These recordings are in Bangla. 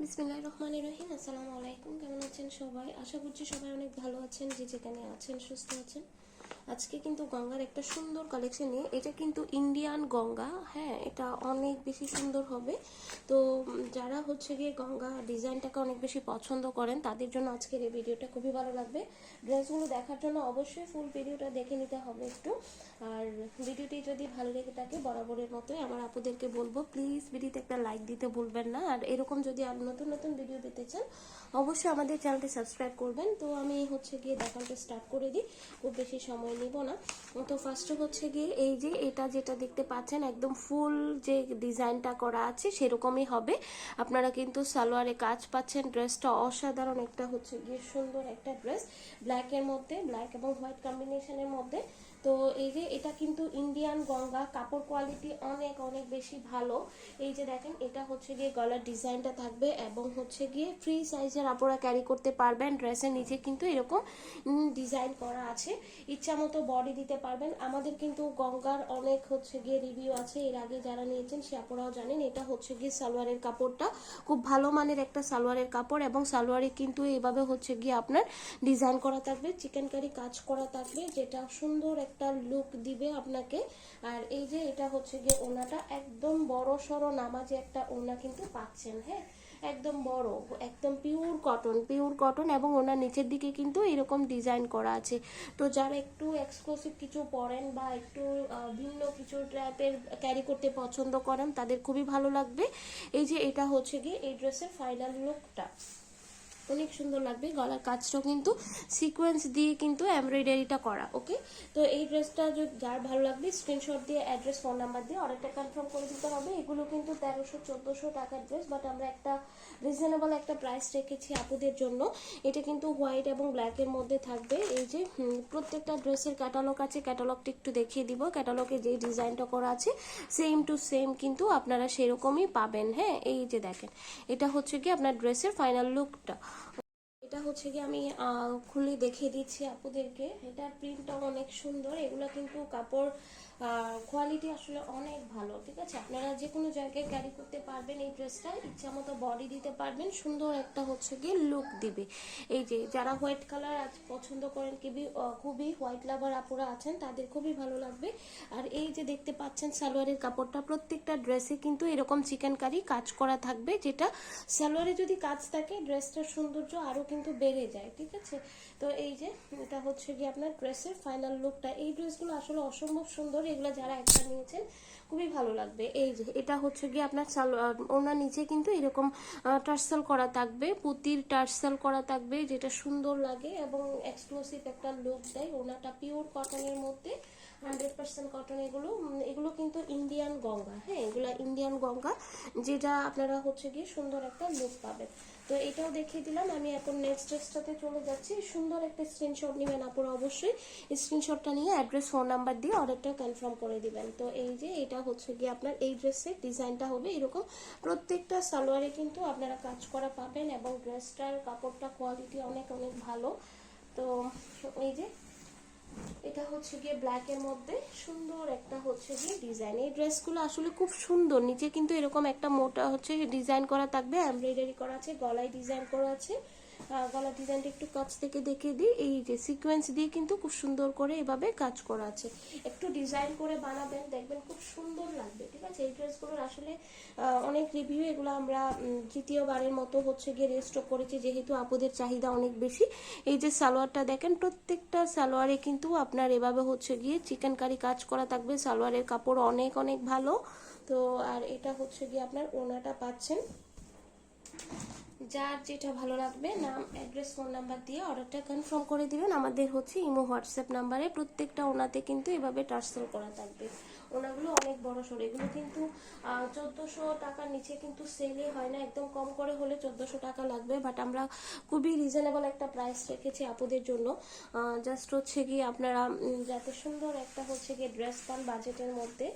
বিসমিল্লাহির রহমানির রহিম। আসসালামু আলাইকুম। কেমন আছেন সবাই? আশা করছি সবাই অনেক ভালো আছেন, যে যেখানে আছেন সুস্থ আছেন। আজকে কিন্তু গঙ্গার একটা সুন্দর কালেকশন নিয়ে, এটা কিন্তু ইন্ডিয়ান গঙ্গা, হ্যাঁ এটা অনেক বেশি সুন্দর হবে। তো যারা হচ্ছে গিয়ে গঙ্গা ডিজাইনটাকে অনেক বেশি পছন্দ করেন তাদের জন্য আজকের এই ভিডিওটা খুবই ভালো লাগবে। ড্রেসগুলো দেখার জন্য অবশ্যই ফুল ভিডিওটা দেখে নিতে হবে একটু। আর ভিডিওটি যদি ভালো লেগে থাকে বরাবরের মতোই আমার আপুদেরকে বলবো, প্লিজ ভিডিওতে একটা লাইক দিতে ভুলবেন না। আর এরকম যদি আর নতুন নতুন ভিডিও পেতে চান অবশ্যই আমাদের চ্যানেলটি সাবস্ক্রাইব করবেন। তো আমি হচ্ছে গিয়ে দেখাতে স্টার্ট করে দিই, খুব বেশি সময় নিব না। তো ফার্স্টে হচ্ছে গিয়ে এই যে এটা যেটা দেখতে পাচ্ছেন একদম ফুল যে ডিজাইনটা করা আছে সেরকমই হবে। আপনারা কিন্তু সালোয়ারে কাজ পাচ্ছেন। ড্রেসটা অসাধারণ একটা হচ্ছে গিয়ে সুন্দর একটা ড্রেস, ব্ল্যাকের মধ্যে, ব্ল্যাক এবং হোয়াইট কম্বিনেশনের মধ্যে। তো এই যে এটা কিন্তু ইন্ডিয়ান গঙ্গা, কাপড় কোয়ালিটি অনেক অনেক বেশি ভালো। এই যে দেখেন এটা হচ্ছে গিয়ে গলার ডিজাইনটা থাকবে এবং হচ্ছে গিয়ে ফ্রি সাইজের আপনারা ক্যারি করতে পারবেন। ড্রেসের নিচে কিন্তু এরকম ডিজাইন করা আছে, ইচ্ছা মতো বডি দিতে পারবেন। আমাদের কিন্তু গঙ্গার অনেক হচ্ছে গিয়ে রিভিউ আছে, এর আগে যারা নিয়েছেন সে আপনারাও জানেন। এটা হচ্ছে গিয়ে সালোয়ারের কাপড়টা খুব ভালো মানের একটা সালোয়ারের কাপড়, এবং সালোয়ারে কিন্তু এইভাবে হচ্ছে গিয়ে আপনার ডিজাইন করা থাকবে, চিকেন কারি কাজ করা থাকবে, যেটা সুন্দর একটা লুক দিবে আপনাকে। আর এই যে এটা হচ্ছে গিয়ে ওনাটা একদম বড় সড়ো নামাজে একটা ওনা কিন্তু পাচ্ছেন, হ্যাঁ একদম বড়, একদম পিওর কটন এবং ওনার নিচের দিকে কিন্তু এরকম ডিজাইন করা আছে। তো যারা একটু এক্সক্লুসিভ কিছু পরেন বা একটু ভিন্ন কিছু টাইপের ক্যারি করতে পছন্দ করেন তাদের খুবই ভালো লাগবে। এই যে এটা হচ্ছে গিয়ে এই ড্রেসের ফাইনাল লুকটা, অনেক সুন্দর লাগবে। গলার কাজটাও কিন্তু সিকোয়েন্স দিয়ে কিন্তু এমব্রয়ডারিটা করা। ওকে, তো এই ড্রেসটা যার ভালো লাগবে স্ক্রিনশট দিয়ে অ্যাড্রেস ফোন নাম্বার দিয়ে অর্ডারটা কনফার্ম করে দিতে হবে। এগুলো কিন্তু 1300-1400 টাকার ড্রেস, বাট আমরা একটা রিজনেবল একটা প্রাইস রেখেছি আপুদের জন্য। এটা কিন্তু হোয়াইট এবং ব্ল্যাকের মধ্যে থাকবে। এই যে প্রত্যেকটা ড্রেসের ক্যাটালগ আছে, ক্যাটালগটা একটু দেখিয়ে দিব। ক্যাটালগে যে ডিজাইনটা করা আছে সেম টু সেম কিন্তু আপনারা সেরকমই পাবেন। হ্যাঁ এই যে দেখেন এটা হচ্ছে কি আপনার ড্রেসের ফাইনাল লুকটা। এটা হচ্ছে কি আমি খুলে দেখিয়ে দিচ্ছি আপনাদেরকে। এটার প্রিন্টটাও অনেক সুন্দর, এগুলো কিন্তু কাপড় কোয়ালিটি আসলে অনেক ভালো। ঠিক আছে, আপনারা যে কোনো জায়গায় ক্যারি করতে পারবেন এই ড্রেসটা, ইচ্ছা মতো বডি দিতে পারবেন, সুন্দর একটা হচ্ছে গিয়ে লুক দিবে। এই যে যারা হোয়াইট কালার আজ পছন্দ করেন, খুবই হোয়াইট লাভার আপুরা আছেন তাদের খুবই ভালো লাগবে। আর এই যে দেখতে পাচ্ছেন সালোয়ারের কাপড়টা, প্রত্যেকটা ড্রেসে কিন্তু এরকম চিকেন কারি কাজ করা থাকবে, যেটা সালোয়ারে যদি কাজ থাকে ড্রেসটার সৌন্দর্য আরও কিন্তু বেড়ে যায়। ঠিক আছে, তো এই যে এটা হচ্ছে গিয়ে আপনার ড্রেসের ফাইনাল লুকটা। এই ড্রেসগুলো আসলে অসম্ভব সুন্দর, এগুলো যারা একটা নিয়েছেন খুবই ভালো লাগবে। এই যে এটা হচ্ছে গিয়ে আপনার ওনার নিচে কিন্তু এরকম টার্সেল করা থাকবে, পুতির টার্সেল করা থাকবে, যেটা সুন্দর লাগে এবং এক্সক্লুসিভ একটা লুক দেয়। ওনাটা পিওর কটনের মধ্যে, 100% কটন। এগুলো কিন্তু ইন্ডিয়ান গঙ্গা, হ্যাঁ এগুলো ইন্ডিয়ান গঙ্গা, যেটা আপনারা হচ্ছে গিয়ে সুন্দর একটা লুক পাবেন। তো এটাও দেখিয়ে দিলাম। আমি এখন নেক্সট ড্রেসটাতে চলে যাচ্ছি। সুন্দর একটা স্ক্রিনশট নেবেন আপনারা অবশ্যই, স্ক্রিনশটটা নিয়ে অ্যাড্রেস ফোন নাম্বার দিয়ে অর্ডারটা কনফার্ম করে দিবেন। তো এই যে এটা হচ্ছে গিয়ে আপনার এই ড্রেসের ডিজাইনটা হবে এরকম, প্রত্যেকটা সালোয়ারে কিন্তু আপনারা কাজ করা পাবেন এবং ড্রেসটার কাপড়টা কোয়ালিটি অনেক অনেক ভালো। তো এই যে এটা হচ্ছে গিয়ে ব্ল্যাকের মধ্যে সুন্দর একটা হচ্ছে গিয়ে ডিজাইন। এই ড্রেসগুলো আসলে খুব সুন্দর, নিচে কিন্তু এরকম একটা মোটা হচ্ছে ডিজাইন করা থাকবে, এমব্রয়ডারি করা আছে, গলায় ডিজাইন করা আছে। গলার ডিজাইনটা একটু কাছ থেকে দেখিয়ে দিই। এই যে সিকোয়েন্স দিয়ে কিন্তু খুব সুন্দর করে এভাবে কাজ করা আছে। একটু ডিজাইন করে বানাবেন, দেখবেন খুব সুন্দর লাগবে। ঠিক আছে, এই ড্রেসগুলোর আসলে অনেক রিভিউ, এগুলো আমরা দ্বিতীয়বারের মতো হচ্ছে গিয়ে রেস্টক করেছি, যেহেতু আপুদের চাহিদা অনেক বেশি। এই যে সালোয়ারটা দেখেন, প্রত্যেকটা সালোয়ারে কিন্তু আপনার এভাবে হচ্ছে গিয়ে চিকেন কারি কাজ করা থাকবে। সালোয়ারের কাপড় অনেক অনেক ভালো। তো আর এটা হচ্ছে গিয়ে আপনার ওনাটা পাচ্ছেন। যার যেটা ভালো লাগবে নাম অ্যাড্রেস ফোন নাম্বার দিয়ে অর্ডারটা কনফার্ম করে দিবেন। আমাদের হচ্ছে ইমো হোয়াটসঅ্যাপ নাম্বারে প্রত্যেকটা ওনাতে কিন্তু এভাবে টার্সেল করা থাকবে। ওনাগুলো অনেক বড় সড়ো, এগুলো কিন্তু 1400 টাকার নিচে কিন্তু সেলে হয় না, একদম কম করে হলে 1400 টাকা লাগবে, বাট আমরা খুবই রিজনেবল একটা প্রাইস রেখেছি আপুদের জন্য। জাস্ট হচ্ছে গিয়ে আপনারা যাতে সুন্দর একটা হচ্ছে গিয়ে ড্রেস পান বাজেটের মধ্যে।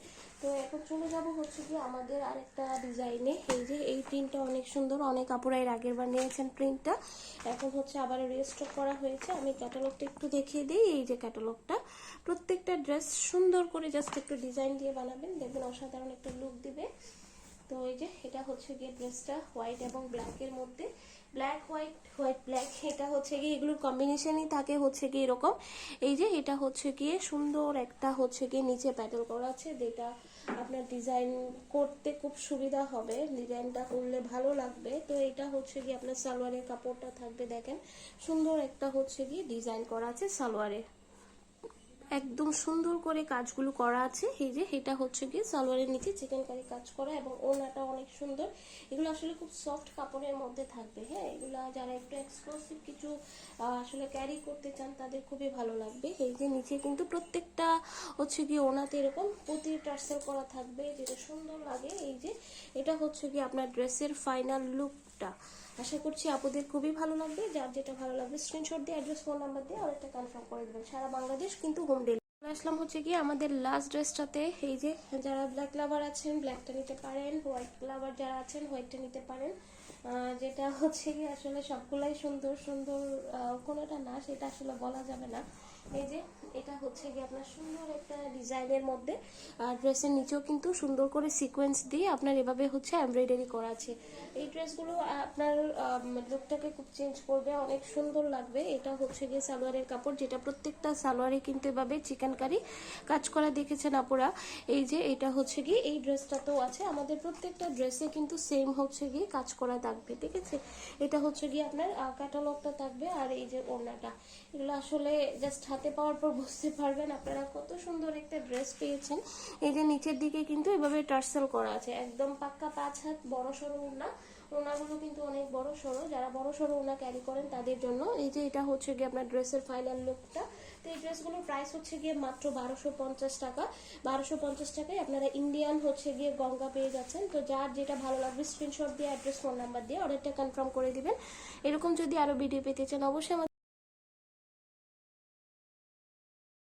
তো এখন চলে যাব হচ্ছে কি আমাদের আরেকটা ডিজাইনে। এই যে এই প্রিন্টটা অনেক সুন্দর, অনেক আপুরা এর আগের বার নিয়েছেন প্রিন্টটা, এখন হচ্ছে আবার রিস্টক করা হয়েছে। আমি ক্যাটালগটা একটু দেখিয়ে দিই। এই যে ক্যাটালগটা, প্রত্যেকটা ড্রেস সুন্দর করে জাস্ট একটু ডিজাইন দিয়ে বানাবেন, দেখবেন অসাধারণ একটা লুক দিবে। তো এই যে এটা হচ্ছে গিয়ে ড্রেসটা হোয়াইট এবং ব্ল্যাকের মধ্যে, ব্ল্যাক হোয়াইট হোয়াইট ব্ল্যাক, এটা হচ্ছে গিয়ে এগুলোর কম্বিনেশনই থাকে হচ্ছে গিয়ে এরকম। এই যে এটা হচ্ছে গিয়ে সুন্দর একটা হচ্ছে গিয়ে নিচে প্যাটেল করা আছে, যেটা আপনার ডিজাইন করতে খুব সুবিধা হবে, ডিজাইনটা করলে ভালো লাগবে। তো এটা হচ্ছে গিয়ে আপনার সালোয়ারের কাপড়টা থাকবে, দেখেন সুন্দর একটা হচ্ছে গিয়ে ডিজাইন করা আছে সালোয়ারে, একদম সুন্দর করে কাজগুলো করা আছে। এই যে এটা হচ্ছে গিয়ে সালোয়ারের নিচে চিকেন কারি কাজ করা এবং ওড়নাটা অনেক সুন্দর। এগুলো আসলে খুব সফট কাপড়ের মধ্যে থাকবে, হ্যাঁ এগুলো যারা একটু এক্সক্লুসিভ কিছু আসলে ক্যারি করতে চান তাদের খুবই ভালো লাগবে। এই যে নিচে কিন্তু প্রত্যেকটা হচ্ছে গিয়ে ওড়নাতে এরকম পুঁতি টার্সেল করা থাকবে, যেটা সুন্দর লাগে। এই যে এটা হচ্ছে গিয়ে আপনার ড্রেসের ফাইনাল লুকটা। আশা করছি আপুদের খুবই ভালো লাগবে। যার যেটা ভালো লাগবে স্ক্রিনশট দিয়ে অ্যাড্রেস ফোন নাম্বার দিয়ে অর্ডারটা কনফার্ম করে দেবেন। সারা বাংলাদেশ কিন্তু হোম ডেলিভারি। আসলাম হচ্ছে কি আমাদের লাস্ট ড্রেসটাতে। এই যে যারা ব্ল্যাক লাভার আছেন ব্ল্যাকটা নিতে পারেন, হোয়াইট লাভার যারা আছেন হোয়াইটটা নিতে পারেন। যেটা হচ্ছে কি আসলে সবগুলাই সুন্দর সুন্দর, কোনোটা না সেটা আসলে বলা যাবে না। এই যে এটা হচ্ছে কি আপনার সুন্দর একটা ডিজাইনের মধ্যে, ড্রেসের নিচেও কিন্তু সুন্দর করে সিকোয়েন্স দিয়ে আপনার এভাবে হচ্ছে এমব্রয়ডারি করা আছে। এই ড্রেসগুলো আপনার লুকটাকে খুব চেঞ্জ করবে, অনেক সুন্দর লাগবে। এটা হচ্ছে গিয়ে সালোয়ারের কাপড়, যেটা প্রত্যেকটা সালোয়ারে কিন্তু এভাবে চিকেন কারি কাজ করা দেখেছেন আপুরা। এই যে এটা হচ্ছে গিয়ে এই ড্রেসটাতেও আছে, আমাদের প্রত্যেকটা ড্রেসে কিন্তু সেম হচ্ছে গিয়ে কাজ করা থাকবে, ঠিক আছে। এটা হচ্ছে গিয়ে আপনার ক্যাটালগটা থাকবে। আর এই যে ওড়নাটা, এগুলো আসলে জাস্ট হাতে পাওয়ার পর বুঝতে পারবেন আপনারা কত সুন্দর একটা ড্রেস পেয়েছেন। এই যে নিচের দিকে কিন্তু এভাবে টার্সেল করা আছে, একদম পাক্কা 5 হাত বড় সড়ো ওড়না। ওড়নাগুলো কিন্তু অনেক বড় সড়ো, যারা বড় সড়ো ওড়না ক্যারি করেন তাদের জন্য। এই যে এটা হচ্ছে গিয়ে আপনার ড্রেসের ফাইনাল লুকটা। তো এই ড্রেসগুলোর প্রাইস হচ্ছে গিয়ে মাত্র 1250 টাকা। 1250 টাকায় আপনারা ইন্ডিয়ান হচ্ছে গিয়ে গঙ্গা পেয়ে যাচ্ছেন। তো যার যেটা ভালো লাগবে স্ক্রিনশট দিয়ে অ্যাড্রেস ফোন নাম্বার দিয়ে অর্ডারটা কনফার্ম করে দিবেন। এরকম যদি আরো ভিডিও পেতে চান অবশ্যই